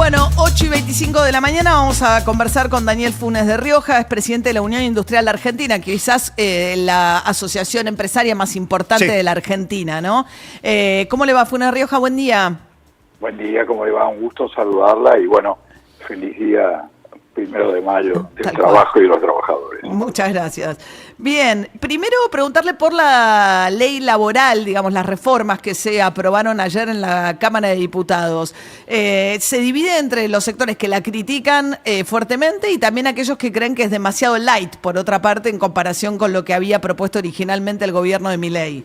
Bueno, 8:25 de la mañana vamos a conversar con Daniel Funes de Rioja, es presidente de la Unión Industrial Argentina, quizás la asociación empresaria más importante de la Argentina, ¿no? ¿Cómo le va, Funes de Rioja? Buen día. Buen día, ¿cómo le va? Un gusto saludarla y bueno, feliz día 1 de mayo del trabajo y de los trabajadores. Muchas gracias. Bien, primero preguntarle por la ley laboral, digamos, las reformas que se aprobaron ayer en la Cámara de Diputados. Se divide entre los sectores que la critican fuertemente y también aquellos que creen que es demasiado light, por otra parte, en comparación con lo que había propuesto originalmente el gobierno de Milei.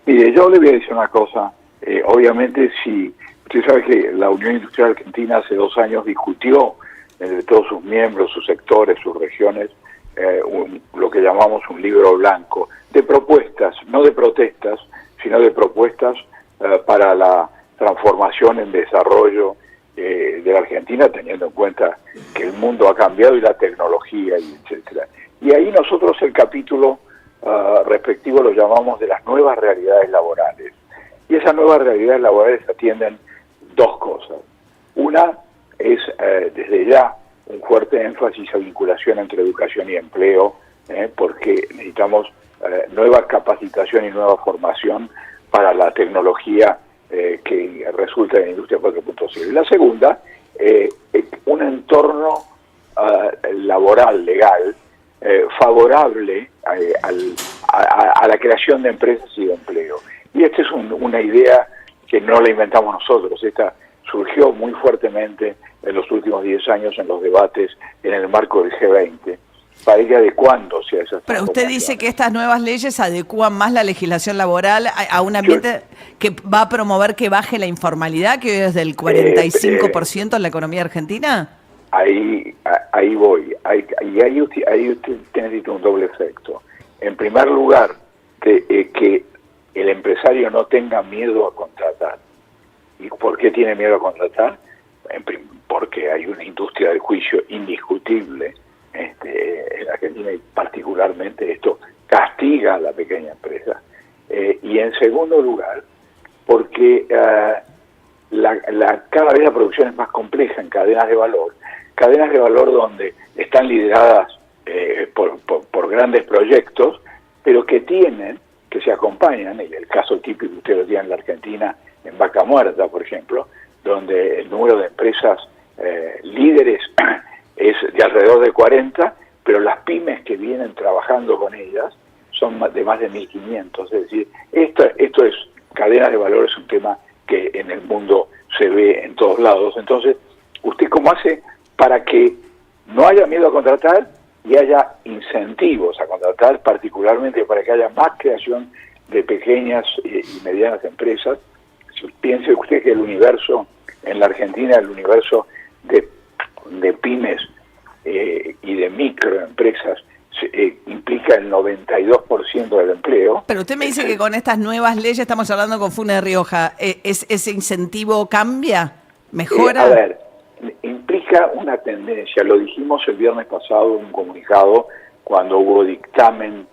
Mire, yo le voy a decir una cosa. Obviamente, si usted sabe que la Unión Industrial Argentina hace 2 años discutió entre todos sus miembros, sus sectores, sus regiones, lo que llamamos un libro blanco de propuestas, no de protestas, sino de propuestas para la transformación en desarrollo de la Argentina, teniendo en cuenta que el mundo ha cambiado y la tecnología, y etcétera. Y ahí nosotros el capítulo respectivo lo llamamos de las nuevas realidades laborales. Y esas nuevas realidades laborales atienden 2 cosas. Una es desde ya un fuerte énfasis a vinculación entre educación y empleo, porque necesitamos nueva capacitación y nueva formación para la tecnología que resulta de la industria 4.0. Y la segunda, un entorno laboral, legal, favorable a la creación de empresas y de empleo. Y esta es una idea que no la inventamos nosotros, esta surgió muy fuertemente en los últimos 10 años en los debates en el marco del G20, para ir adecuándose a esas. Pero usted dice que estas nuevas leyes adecúan más la legislación laboral a un ambiente que va a promover que baje la informalidad, que hoy es del 45% en la economía argentina. Ahí voy. Ahí usted necesita un doble efecto. En primer lugar, que el empresario no tenga miedo a contratar. ¿Y por qué tiene miedo a contratar? Porque hay una industria del juicio indiscutible en Argentina, y particularmente esto castiga a la pequeña empresa. Y en segundo lugar, porque cada vez la producción es más compleja en cadenas de valor donde están lideradas por grandes proyectos, pero que se acompañan, y el caso típico usted lo tiene en la Argentina, en Vaca Muerta, por ejemplo, donde el número de empresas líderes es de alrededor de 40, pero las pymes que vienen trabajando con ellas son de más de 1.500. Es decir, esto es cadena de valor, es un tema que en el mundo se ve en todos lados. Entonces, ¿usted cómo hace para que no haya miedo a contratar y haya incentivos a contratar, particularmente para que haya más creación de pequeñas y medianas empresas? Piense usted que el universo en la Argentina, el universo de pymes y de microempresas implica el 92% del empleo. Pero usted me dice que con estas nuevas leyes, estamos hablando con Funes de Rioja, ¿ese incentivo cambia? ¿Mejora? A ver, implica una tendencia, lo dijimos el viernes pasado en un comunicado cuando hubo dictamen,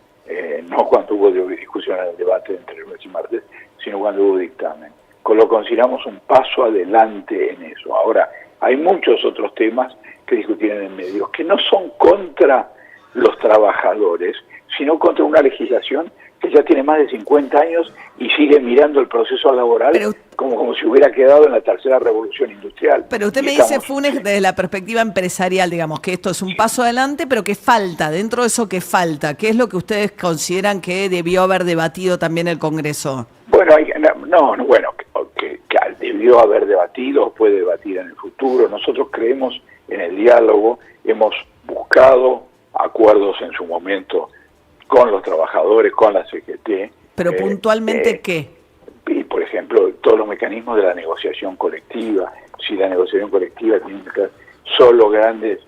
no cuando hubo discusión en el debate entre el lunes y martes, sino cuando hubo dictamen. Lo consideramos un paso adelante en eso. Ahora, hay muchos otros temas que discutir en el medio, que no son contra los trabajadores, sino contra una legislación que ya tiene más de 50 años y sigue mirando el proceso laboral como si hubiera quedado en la tercera revolución industrial. Pero usted me dice, Funes, desde la perspectiva empresarial, digamos, que esto es un paso adelante, pero que falta, dentro de eso que falta, ¿qué es lo que ustedes consideran que debió haber debatido también el Congreso? Bueno, que debió haber debatido o puede debatir en el futuro. Nosotros creemos en el diálogo, hemos buscado acuerdos en su momento con los trabajadores, con la CGT. Pero puntualmente, ¿qué? Y, por ejemplo, todos los mecanismos de la negociación colectiva. Si la negociación colectiva tiene que ser solo grandes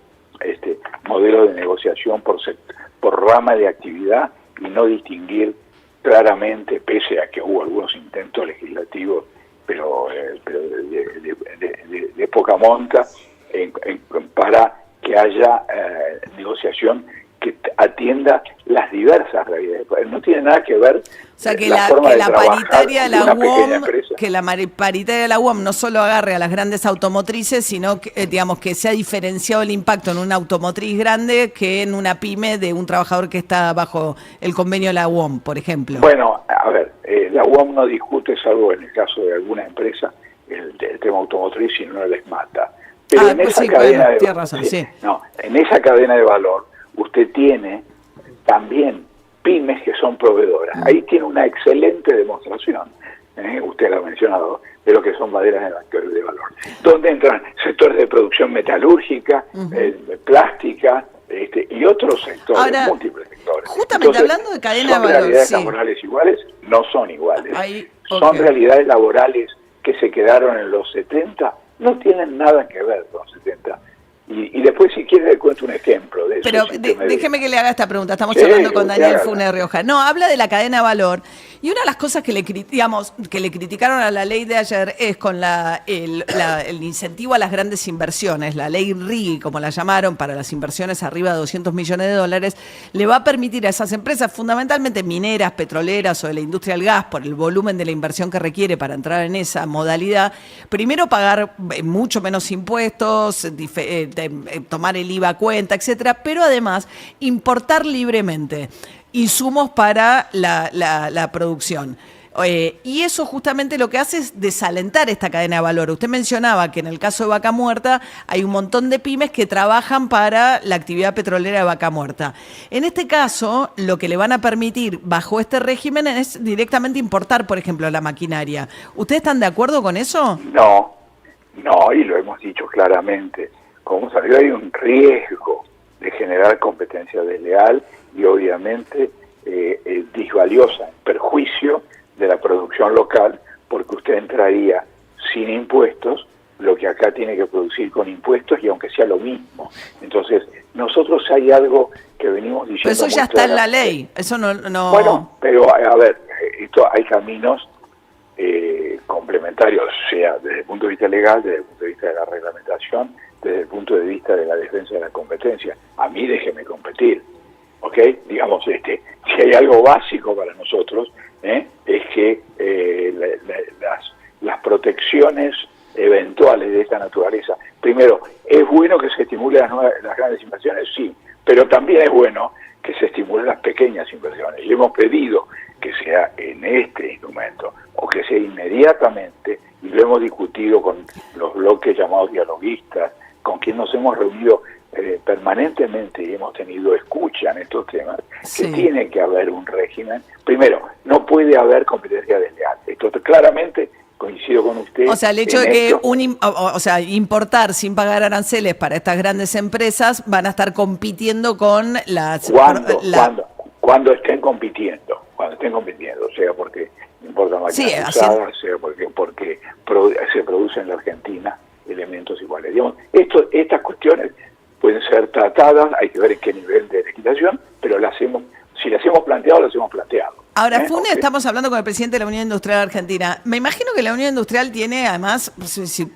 modelos de negociación por rama de actividad y no distinguir claramente, pese a que hubo algunos intentos legislativos, pero de poca monta, para que haya negociación que atienda las diversas realidades. No tiene nada que ver. O sea, que forma que de la trabajar paritaria de de la una pequeña UOM, empresa. que la paritaria de la UOM no solo agarre a las grandes automotrices, sino que, digamos, que se ha diferenciado el impacto en una automotriz grande que en una pyme de un trabajador que está bajo el convenio de la UOM, por ejemplo. Bueno, a ver, la UOM no discute, salvo en el caso de alguna empresa, el tema automotriz, si no les mata. Pero en esa cadena tienes razón, sí. No, en esa cadena de valor usted tiene también pymes que son proveedoras. Ahí tiene una excelente demostración, usted lo ha mencionado, de lo que son maderas en la cadena de valor. Donde entran sectores de producción metalúrgica, plástica, y otros sectores, ahora, múltiples sectores. Justamente Entonces, hablando de cadena de valor, ¿son realidades sí. laborales iguales? No son iguales. Ahí, Son realidades laborales que se quedaron en los 70, no tienen nada que ver con los 70. Y después, si quiere, le cuento un ejemplo de eso. Pero déjeme que le haga esta pregunta. Estamos hablando con Daniel Funes Rioja. No, habla de la cadena de valor. Y una de las cosas que le criticaron a la ley de ayer es con el incentivo a las grandes inversiones. La ley RIGI, como la llamaron, para las inversiones arriba de $200 millones, le va a permitir a esas empresas, fundamentalmente mineras, petroleras o de la industria del gas, por el volumen de la inversión que requiere para entrar en esa modalidad, primero pagar mucho menos impuestos, tomar el IVA a cuenta, etcétera, pero además importar libremente insumos para la producción. Y eso justamente lo que hace es desalentar esta cadena de valor. Usted mencionaba que en el caso de Vaca Muerta hay un montón de pymes que trabajan para la actividad petrolera de Vaca Muerta. En este caso, lo que le van a permitir bajo este régimen es directamente importar, por ejemplo, la maquinaria. ¿Ustedes están de acuerdo con eso? No, y lo hemos dicho claramente. Como salió, hay un riesgo de generar competencia desleal y obviamente disvaliosa, en perjuicio de la producción local, porque usted entraría sin impuestos, lo que acá tiene que producir con impuestos, y aunque sea lo mismo. Entonces, nosotros hay algo que venimos diciendo. Pero eso ya está en la ley, eso no... Bueno, pero a ver, hay caminos complementarios, sea desde el punto de vista legal, desde el punto de vista de la reglamentación, desde el punto de vista de la defensa de la competencia. A mí déjeme competir, ¿ok? Digamos, si hay algo básico para nosotros, es que las protecciones eventuales de esta naturaleza, primero, ¿es bueno que se estimulen las grandes inversiones? Sí, pero también es bueno que se estimulen las pequeñas inversiones. Y hemos pedido que sea en este instrumento, o que sea inmediatamente, y lo hemos discutido con los bloques llamados dialoguistas, con quien nos hemos reunido permanentemente y hemos tenido escucha en estos temas, sí, que tiene que haber un régimen. Primero, no puede haber competencia desleal. Esto claramente coincido con usted. O sea, el hecho de que importar sin pagar aranceles para estas grandes empresas van a estar compitiendo con las... Cuando estén compitiendo, sea porque importan máquinas usadas, sea porque se produce en la Argentina elementos iguales. Digamos, estas cuestiones pueden ser tratadas, hay que ver en qué nivel de legislación, pero si las hemos planteado, las hemos planteado. Ahora, Funes, estamos hablando con el presidente de la Unión Industrial Argentina. Me imagino que la Unión Industrial tiene, además,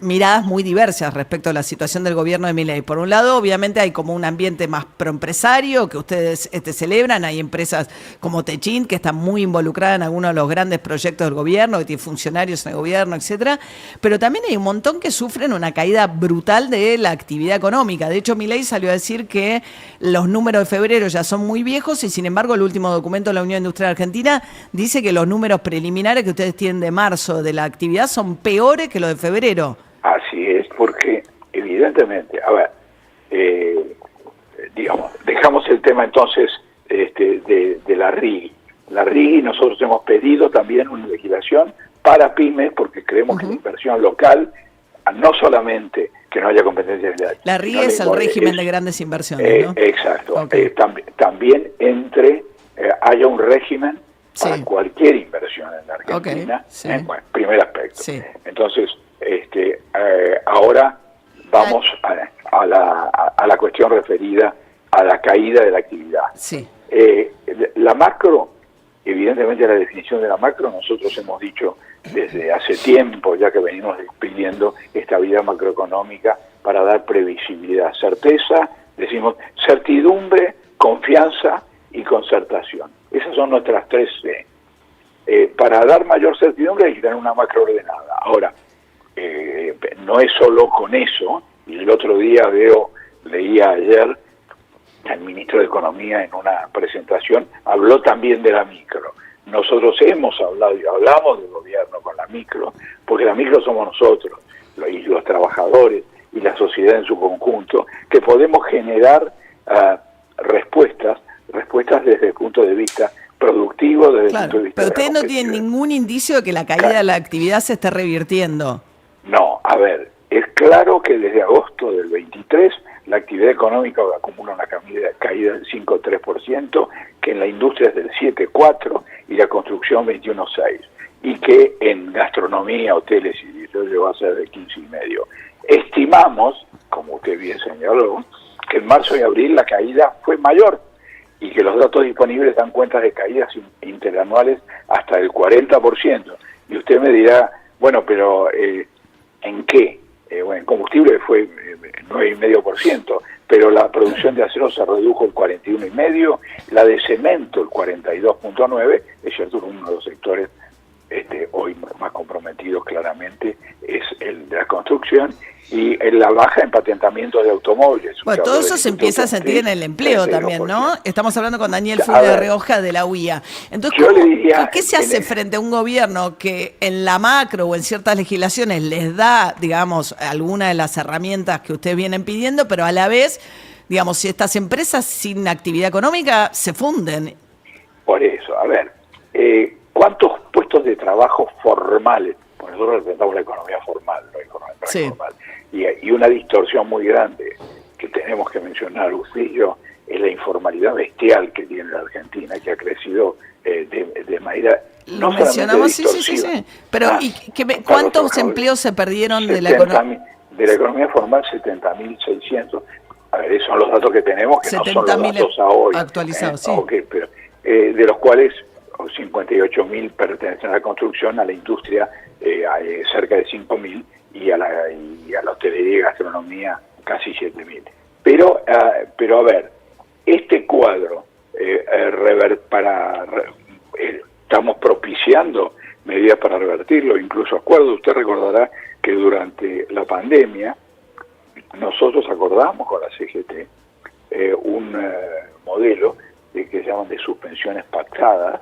miradas muy diversas respecto a la situación del gobierno de Milei. Por un lado, obviamente, hay como un ambiente más proempresario que ustedes celebran. Hay empresas como Techint que están muy involucradas en algunos de los grandes proyectos del gobierno, que tienen funcionarios en el gobierno, etcétera. Pero también hay un montón que sufren una caída brutal de la actividad económica. De hecho, Milei salió a decir que los números de febrero ya son muy viejos y, sin embargo, el último documento de la Unión Industrial Argentina dice que los números preliminares que ustedes tienen de marzo de la actividad son peores que los de febrero. Así es, porque evidentemente, a ver, digamos, dejamos el tema entonces de la RIGI. La RIGI, nosotros hemos pedido también una legislación para pymes, porque creemos que la inversión local, no solamente que no haya competencia desleal. La RIGI es el régimen de grandes inversiones, ¿no? Exacto. Okay. También haya un régimen para cualquier inversión en la Argentina. Bueno, primer aspecto. Sí. Entonces, ahora vamos a la cuestión referida a la caída de la actividad. Sí. La macro, evidentemente la definición de la macro, nosotros hemos dicho desde hace tiempo, ya que venimos pidiendo estabilidad macroeconómica para dar previsibilidad, certeza, decimos certidumbre, confianza y concertación. Esas son nuestras 3 C. Para dar mayor certidumbre hay que tener una macro ordenada. Ahora, no es solo con eso, y el otro día leía ayer al ministro de Economía en una presentación, habló también de la micro. Nosotros hemos hablado y hablamos del gobierno con la micro, porque la micro somos nosotros, y los trabajadores, y la sociedad en su conjunto, que podemos generar respuestas desde el punto de vista productivo, desde el punto de vista pero de ustedes no tienen ningún indicio de que la caída de la actividad se esté revirtiendo. No, a ver, es claro que desde agosto del 23 la actividad económica acumula una caída del 5,3%, que en la industria es del 7,4% y la construcción 21,6%, y que en gastronomía, hoteles y servicios va a ser del 15,5%. Estimamos, como usted bien señaló, que en marzo y abril la caída fue mayor y que los datos disponibles dan cuenta de caídas interanuales hasta el 40%. Y usted me dirá, bueno, pero ¿en qué? Bueno, en combustible fue 9,5%, pero la producción de acero se redujo el 41,5%, la de cemento el 42,9%, es cierto, uno de los sectores hoy más comprometidos claramente es el de la construcción, y en la baja en patentamientos de automóviles. Bueno, todo eso se empieza a sentir en el empleo también, ¿no? Estamos hablando con Daniel Funes de Rioja de la UIA. Entonces, ¿qué se hace frente a un gobierno que en la macro o en ciertas legislaciones les da, digamos, alguna de las herramientas que ustedes vienen pidiendo, pero a la vez, digamos, si estas empresas sin actividad económica se funden? Por eso, a ver, ¿cuántos puestos de trabajo formales? Pues nosotros representamos la economía formal, no la economía informal. Y una distorsión muy grande que tenemos que mencionar, usted y yo, es la informalidad bestial que tiene la Argentina, que ha crecido de manera... Lo mencionamos, sí. Pero ¿cuántos empleos se perdieron de la economía? De la economía formal, 70.600. A ver, esos son los datos que tenemos, que no son los datos a hoy. Actualizados, sí. Okay, pero, de los cuales 58.000 pertenecen a la construcción, a la industria cerca de 5.000 y a la hotelería y gastronomía casi 7.000. Pero a ver, este cuadro estamos propiciando medidas para revertirlo. Incluso usted recordará que durante la pandemia nosotros acordamos con la CGT un modelo que se llaman de suspensiones pactadas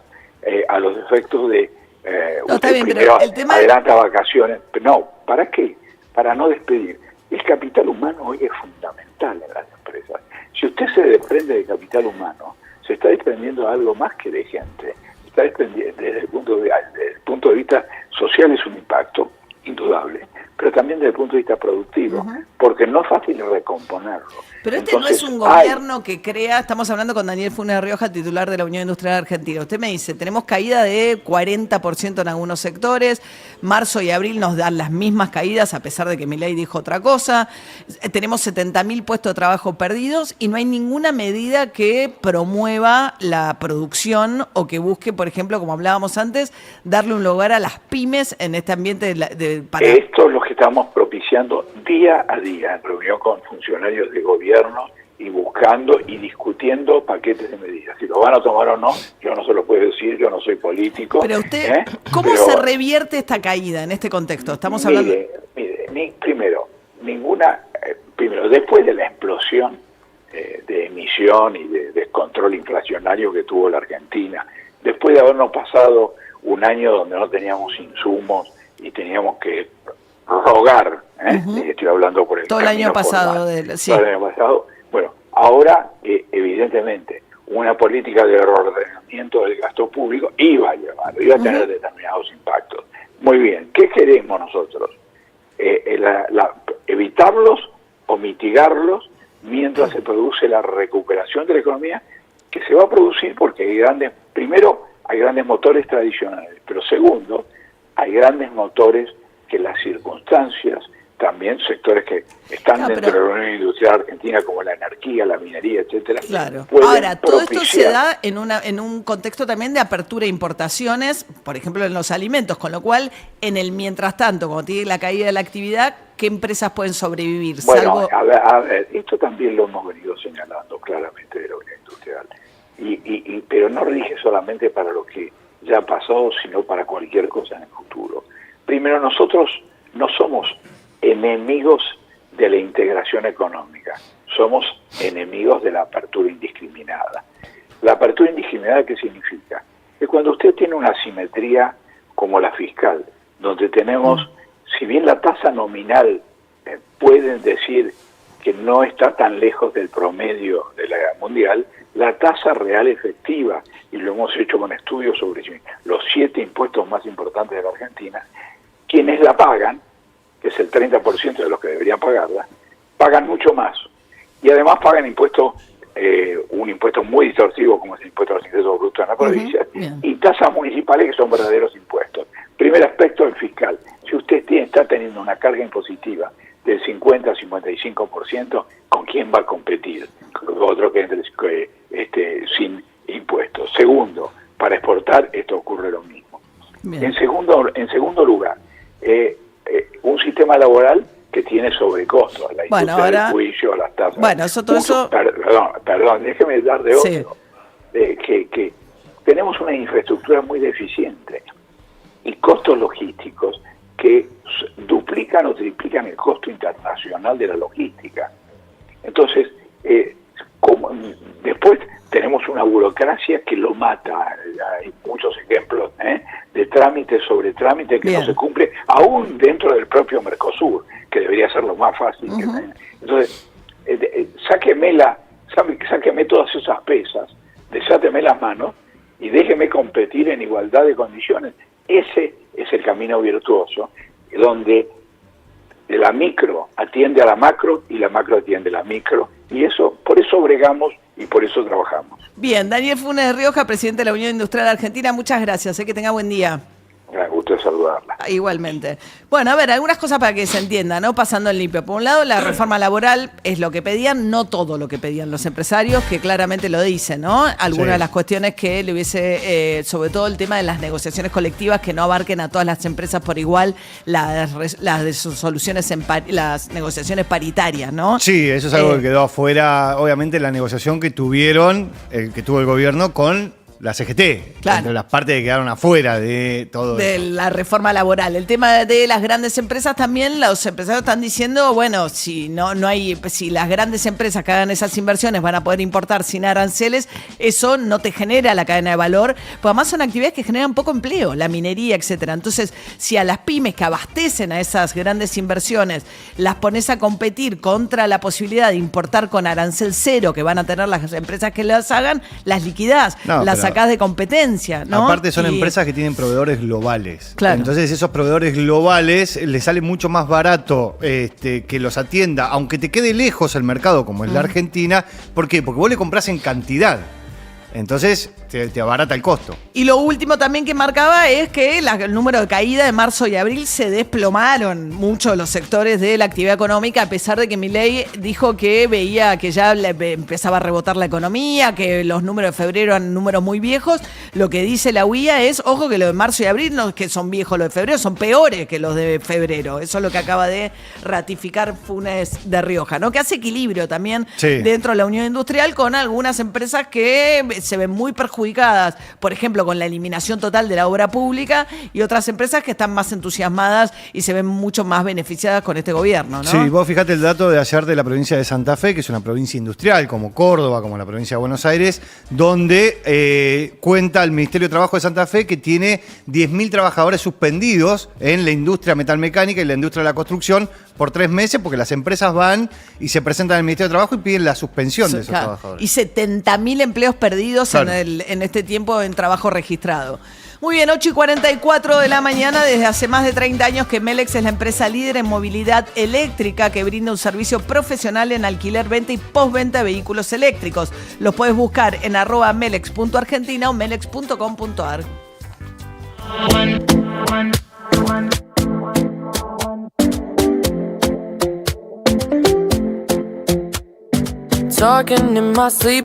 a los efectos de no, está bien, primero pero el tema adelanta vacaciones. No, ¿para qué? Para no despedir. El capital humano hoy es fundamental en las empresas. Si usted se desprende de capital humano, se está desprendiendo de algo más que de gente. Está desprendiendo, desde el punto de vista social es un impacto indudable, pero también desde el punto de vista productivo, porque no es fácil recomponerlo. Pero entonces, no es un gobierno que crea, estamos hablando con Daniel Funes de Rioja, titular de la Unión Industrial Argentina. Usted me dice, tenemos caída de 40% en algunos sectores, marzo y abril nos dan las mismas caídas, a pesar de que Milei dijo otra cosa, tenemos 70.000 puestos de trabajo perdidos y no hay ninguna medida que promueva la producción o que busque, por ejemplo, como hablábamos antes, darle un lugar a las pymes en este ambiente Esto es lo que estamos propiciando día a día en reunión con funcionarios de gobierno y buscando y discutiendo paquetes de medidas. Si lo van a tomar o no, yo no se lo puedo decir, yo no soy político. Pero usted, ¿cómo se revierte esta caída en este contexto? Estamos hablando... Primero, después de la explosión de emisión y de descontrol inflacionario que tuvo la Argentina, después de habernos pasado un año donde no teníamos insumos y teníamos que rogar, estoy hablando por el todo el año pasado. Todo el año pasado. Bueno, ahora, evidentemente, una política de reordenamiento del gasto público iba a tener determinados impactos. Muy bien, ¿qué queremos nosotros? Evitarlos o mitigarlos mientras se produce la recuperación de la economía, que se va a producir porque hay grandes motores tradicionales, pero segundo, hay grandes motores que las circunstancias, también sectores que están dentro de la Unión Industrial Argentina, como la energía, la minería, etcétera. Claro. Ahora, todo esto se da en un contexto también de apertura de importaciones, por ejemplo, en los alimentos, con lo cual, en el mientras tanto, cuando tiene la caída de la actividad, ¿qué empresas pueden sobrevivir? Bueno, a ver, esto también lo hemos venido señalando claramente de la Unión Industrial. pero no rige solamente para lo que ya pasó, sino para cualquier cosa en el futuro. Primero, nosotros no somos enemigos de la integración económica, somos enemigos de la apertura indiscriminada. La apertura indiscriminada, ¿qué significa? Que cuando usted tiene una asimetría como la fiscal, donde tenemos, si bien la tasa nominal pueden decir que no está tan lejos del promedio de la mundial, la tasa real efectiva, y lo hemos hecho con estudios sobre los 7 impuestos más importantes de la Argentina, quienes la pagan, que es el 30% de los que deberían pagarla, pagan mucho más. Y además pagan impuestos, un impuesto muy distorsivo como es el impuesto a los ingresos brutos en la provincia, y tasas municipales que son verdaderos impuestos. Primer aspecto, el fiscal. Si usted está teniendo una carga impositiva del 50-55%, ¿con quién va a competir? Con otro que entre sin impuestos. Segundo, para exportar esto ocurre lo mismo. En segundo lugar, un sistema laboral que tiene sobrecostos, la industria del juicio, las tasas. Bueno, eso... Perdón, déjeme dar de otro. Sí. Que tenemos una infraestructura muy deficiente y costos logísticos que duplican o triplican el costo internacional de la logística. Entonces, después tenemos una burocracia que lo mata. Hay muchos ejemplos de trámite sobre trámite que no se cumple, aún dentro del propio Mercosur, que debería ser lo más fácil. Entonces, sáqueme todas esas pesas, desáteme las manos y déjeme competir en igualdad de condiciones. Ese es el camino virtuoso, donde la micro atiende a la macro y la macro atiende a la micro, y por eso bregamos y por eso trabajamos. Bien, Daniel Funes de Rioja, presidente de la Unión Industrial Argentina, muchas gracias, que tenga buen día. Me gusta saludarla. Igualmente. Bueno, a ver, algunas cosas para que se entienda, ¿no? Pasando en limpio. Por un lado, la reforma laboral es lo que pedían, no todo lo que pedían los empresarios, que claramente lo dicen, ¿no? Algunas de las cuestiones que le hubiese, sobre todo el tema de las negociaciones colectivas, que no abarquen a todas las empresas por igual, las soluciones las negociaciones paritarias, ¿no? Sí, eso es algo que quedó afuera, obviamente, la negociación que tuvo el gobierno con la CGT, entre las partes que quedaron afuera de todo de eso. La reforma laboral. El tema de las grandes empresas también, los empresarios están diciendo, bueno, si las grandes empresas que hagan esas inversiones van a poder importar sin aranceles, eso no te genera la cadena de valor, porque además son actividades que generan poco empleo, la minería, etcétera. Entonces, si a las pymes que abastecen a esas grandes inversiones las pones a competir contra la posibilidad de importar con arancel cero que van a tener las empresas que las hagan, las liquidás, sacás de competencia, ¿no? Aparte son empresas que tienen proveedores globales. Claro. Entonces esos proveedores globales les sale mucho más barato que los atienda, aunque te quede lejos el mercado como es la Argentina. ¿Por qué? Porque vos le comprás en cantidad. Entonces te abarata el costo. Y lo último también que marcaba es que el número de caída de marzo y abril se desplomaron muchos los sectores de la actividad económica, a pesar de que Milei dijo que veía que ya empezaba a rebotar la economía, que los números de febrero eran números muy viejos. Lo que dice la UIA es, ojo, que los de marzo y abril no es que son viejos los de febrero, son peores que los de febrero. Eso es lo que acaba de ratificar Funes de Rioja, ¿no? Que hace equilibrio también dentro de la Unión Industrial con algunas empresas que se ven muy perjudicadas, por ejemplo, con la eliminación total de la obra pública, y otras empresas que están más entusiasmadas y se ven mucho más beneficiadas con este gobierno, ¿no? Sí, vos fijate el dato de ayer de la provincia de Santa Fe, que es una provincia industrial como Córdoba, como la provincia de Buenos Aires, donde cuenta el Ministerio de Trabajo de Santa Fe que tiene 10.000 trabajadores suspendidos en la industria metalmecánica y la industria de la construcción por 3 meses, porque las empresas van y se presentan al Ministerio de Trabajo y piden la suspensión de esos trabajadores. Y 70.000 empleos perdidos en este tiempo en trabajo registrado. Muy bien, 8:44 de la mañana. Desde hace más de 30 años que Melex es la empresa líder en movilidad eléctrica que brinda un servicio profesional en alquiler, venta y postventa de vehículos eléctricos. Los puedes buscar en @melex.argentina o melex.com.ar. Talking in my sleep.